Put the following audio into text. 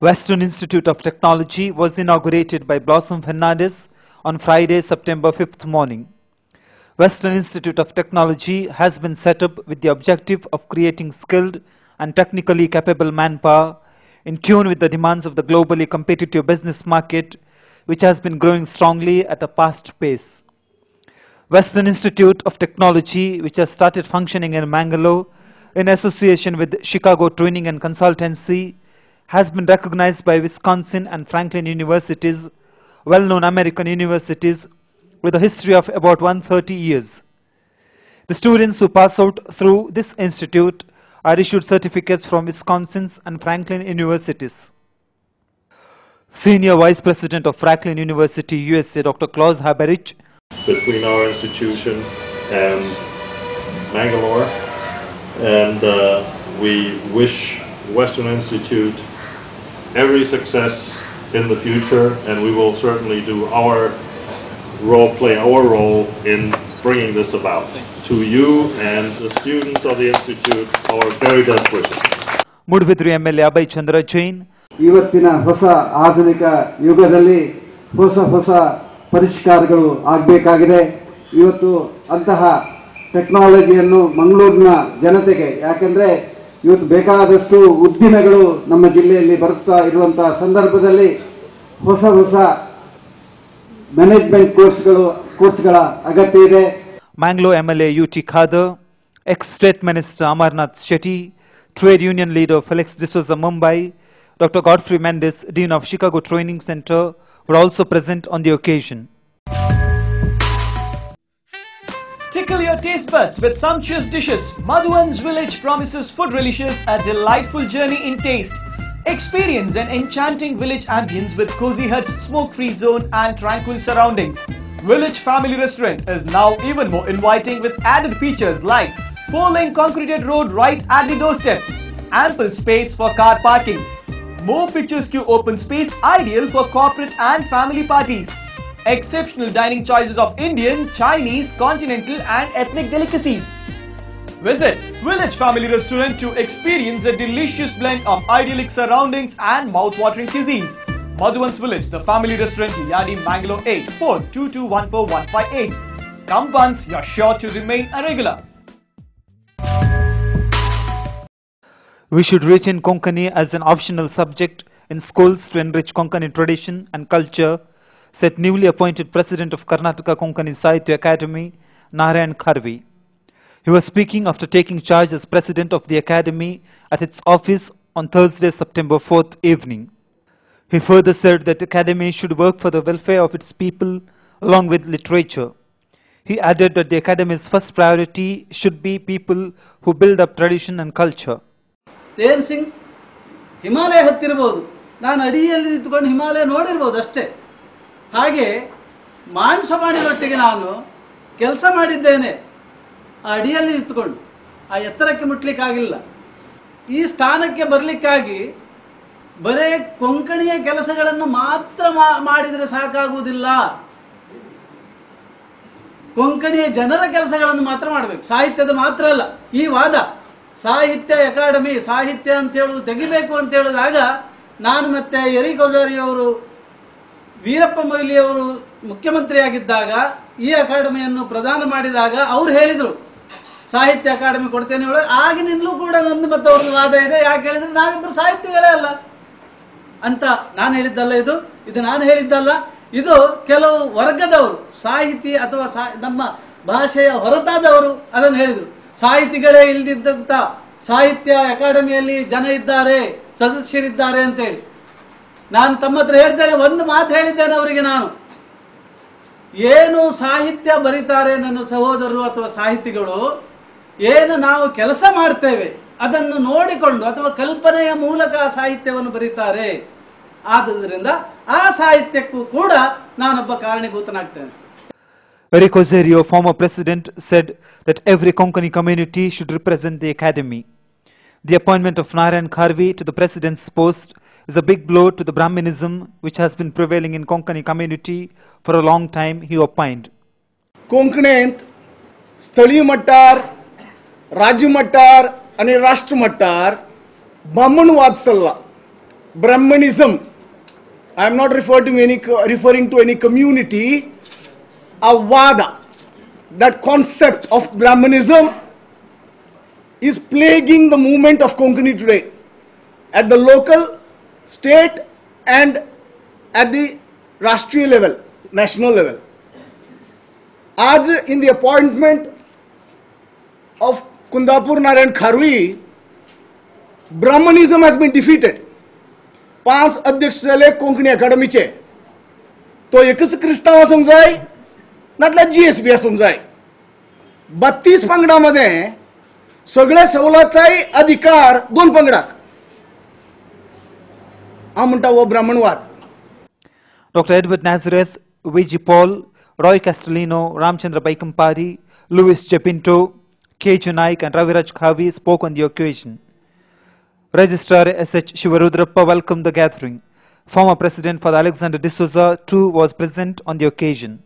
Western Institute of Technology was inaugurated by Blossom Fernandez on Friday, September 5th morning. Western Institute of Technology has been set up with the objective of creating skilled and technically capable manpower in tune with the demands of the globally competitive business market, which has been growing strongly at a fast pace. Western Institute of Technology, which has started functioning in Mangalore in association with Chicago Training and Consultancy, has been recognized by Wisconsin and Franklin universities, well-known American universities, with a history of about 130 years. The students who pass out through this institute are issued certificates from Wisconsin's and Franklin universities. Senior Vice President of Franklin University, USA, Dr. Klaus Haberich. Between our institution and Mangalore, and we wish Western Institute every success in the future, and we will certainly do our role, play our role in bringing this about. To you and the students of the Institute, our very best wishes. Mudvidri MLA Abhay Chandra Jain. ಇವತ್ತಿನ ಹೊಸ ಆಧುನಿಕ ಯುಗದಲ್ಲಿ ಹೊಸ ಪರಿಷ್ಕಾರಗಳು ಆಗಬೇಕಾಗಿದೆ. ಇವತ್ತು ಅಂತಹ ಟೆಕ್ನಾಲಜಿಯನ್ನು ಮಂಗಳೂರಿನ ಜನತೆಗೆ, ಯಾಕಂದ್ರೆ ಇವತ್ತು ಬೇಕಾದಷ್ಟು ಉದ್ದಿಮೆಗಳು ನಮ್ಮ ಜಿಲ್ಲೆಯಲ್ಲಿ ಬರುತ್ತಾ ಇರುವಂತಹ ಸಂದರ್ಭದಲ್ಲಿ ಹೊಸ ಮ್ಯಾನೇಜ್ಮೆಂಟ್ ಕೋರ್ಸ್ಗಳ ಅಗತ್ಯ ಇದೆ. Mangalore MLA UT Khadar, ex-State Minister Amarnath Shetty, Trade Union Leader Felix D'Souza Mumbai, Dr. Godfrey Mendes, Dean of Chicago Training Center, were also present on the occasion. Tickle your taste buds with sumptuous dishes. Madhuvan's Village promises food relishers a delightful journey in taste. Experience an enchanting village ambience with cozy huts, smoke-free zone and tranquil surroundings. Village Family Restaurant is now even more inviting with added features like 4-lane concreted road right at the doorstep, ample space for car parking, more picturesque open space ideal for corporate and family parties, exceptional dining choices of Indian, Chinese, continental and ethnic delicacies. Visit Village Family Restaurant to experience a delicious blend of idyllic surroundings and mouth-watering cuisines. Madhuvan's Village, the family restaurant, Yadi, Mangalore 8422141158. Come once, you're sure to remain a regular. We should retain Konkani as an optional subject in schools to enrich Konkani tradition and culture, said newly appointed President of Karnataka Konkani Sahitya Academy, Narayan Kharvi. He was speaking after taking charge as President of the Academy at its office on Thursday, September 4th evening. He further said that the Academy should work for the welfare of its people along with literature. He added that the Academy's first priority should be people who build up tradition and culture. Then Singh, Himalaya hattirbodu. Naan adiyalli nittukondu Himalaya nodirbodu ashte. Hage ಮಾಂಸ ಮಾಡಿರೊಟ್ಟಿಗೆ ನಾನು ಕೆಲಸ ಮಾಡಿದ್ದೇನೆ. ಆ ಅಡಿಯಲ್ಲಿ ನಿಂತುಕೊಂಡು ಆ ಎತ್ತರಕ್ಕೆ ಮುಟ್ಲಿಕ್ಕಾಗಿಲ್ಲ. ಈ ಸ್ಥಾನಕ್ಕೆ ಬರಲಿಕ್ಕಾಗಿ ಬರೇ ಕೊಂಕಣಿಯ ಕೆಲಸಗಳನ್ನು ಮಾತ್ರ ಮಾಡಿದರೆ ಸಾಕಾಗುವುದಿಲ್ಲ. ಕೊಂಕಣಿಯ ಜನರ ಕೆಲಸಗಳನ್ನು ಮಾತ್ರ ಮಾಡಬೇಕು, ಸಾಹಿತ್ಯದ ಮಾತ್ರ ಅಲ್ಲ. ಈ ವಾದ ಸಾಹಿತ್ಯ ಅಕಾಡೆಮಿ ಸಾಹಿತ್ಯ ಅಂತ ಹೇಳುವುದು ತೆಗಿಬೇಕು ಅಂತ ಹೇಳಿದಾಗ ನಾನು ಮತ್ತೆ ಎರಿ ಕೊಜಾರಿಯವರು ವೀರಪ್ಪ ಮೊಯ್ಲಿಯವರು ಮುಖ್ಯಮಂತ್ರಿಯಾಗಿದ್ದಾಗ ಈ ಅಕಾಡೆಮಿಯನ್ನು ಪ್ರದಾನ ಮಾಡಿದಾಗ ಅವರು ಹೇಳಿದರು ಸಾಹಿತ್ಯ ಅಕಾಡೆಮಿ ಕೊಡ್ತೇನೆ ಹೇಳಿ. ಆಗಿನಿಂದಲೂ ಕೂಡ ಒಂದು ಮತ್ತು ಅವ್ರದ್ದು ವಾದ ಇದೆ. ಯಾಕೆ ಹೇಳಿದ್ರೆ ನಾವಿಬ್ಬರು ಸಾಹಿತ್ಯಗಳೇ ಅಲ್ಲ ಅಂತ ನಾನು ಹೇಳಿದ್ದಲ್ಲ, ಇದು ನಾನು ಹೇಳಿದ್ದಲ್ಲ. ಇದು ಕೆಲವು ವರ್ಗದವರು ಸಾಹಿತಿ ಅಥವಾ ನಮ್ಮ ಭಾಷೆಯ ಹೊರತಾದವರು ಅದನ್ನು ಹೇಳಿದರು. ಸಾಹಿತಿಗಳೇ ಇಲ್ದಿದ್ದಂಥ ಸಾಹಿತ್ಯ ಅಕಾಡೆಮಿಯಲ್ಲಿ ಜನ ಇದ್ದಾರೆ, ಸದಸ್ಯರಿದ್ದಾರೆ ಅಂತೇಳಿ ನಾನು ತಮ್ಮ ಹತ್ರ ಹೇಳ್ತೇನೆ. ಒಂದು ಮಾತು ಹೇಳಿದ್ದೇನೆ ಅವರಿಗೆ, ನಾನು ಏನು ಸಾಹಿತ್ಯ ಬರೀತಾರೆ ನನ್ನ ಸಹೋದರರು ಅಥವಾ ಸಾಹಿತಿಗಳು, ಏನು ನಾವು ಕೆಲಸ ಮಾಡ್ತೇವೆ ಅದನ್ನು ನೋಡಿಕೊಂಡು ಅಥವಾ ಕಲ್ಪನೆಯ ಮೂಲಕ ಸಾಹಿತ್ಯವನ್ನು ಬರೀತಾರೆ. ಆದ್ದರಿಂದ ಆ ಸಾಹಿತ್ಯಕ್ಕೂ ಕೂಡ ನಾನೊಬ್ಬ ಕಾರಣೀಭೂತನಾಗ್ತೇನೆ. Eric Oserio, former president, said that every Konkani community should represent the academy. The appointment of Narayan Kharvi to the president's post is a big blow to the Brahminism which has been prevailing in Konkani community for a long time, he opined. कोंकणीत स्थळीय मट्टार, राज्य मट्टार आणि राष्ट्र मट्टार ब्राह्मणवाद चल्ला. Brahmanism, I am not referring to any community, a Vada, that concept of Brahmanism is plaguing the movement of Konkani today at the local, state and at the Rashtriya level, national level. As in the appointment of Kundapur Narayan Kharwi, Brahmanism has been defeated. 5 अध्यक्ष झाले कोंकणी अकादमीचे, तो एकच क्रिस्ताव आसूंक जाय नातल्या GSB आसूंक जाय. 32 पंगडामध्ये सगळे सवलताय अधिकार 2 पंगडाक. हा म्हणटा हो ब्राह्मणवाद. Dr. Edward Nazareth, V.G. Paul, Roy Castellino, Ramchandra Baikampari, Louis Chepinto, K. Junaik and Raviraj Khavi spoke on the occasion. Registrar S.H. Shivarudrappa welcomed the gathering. Former President Father Alexander D'Souza too was present on the occasion.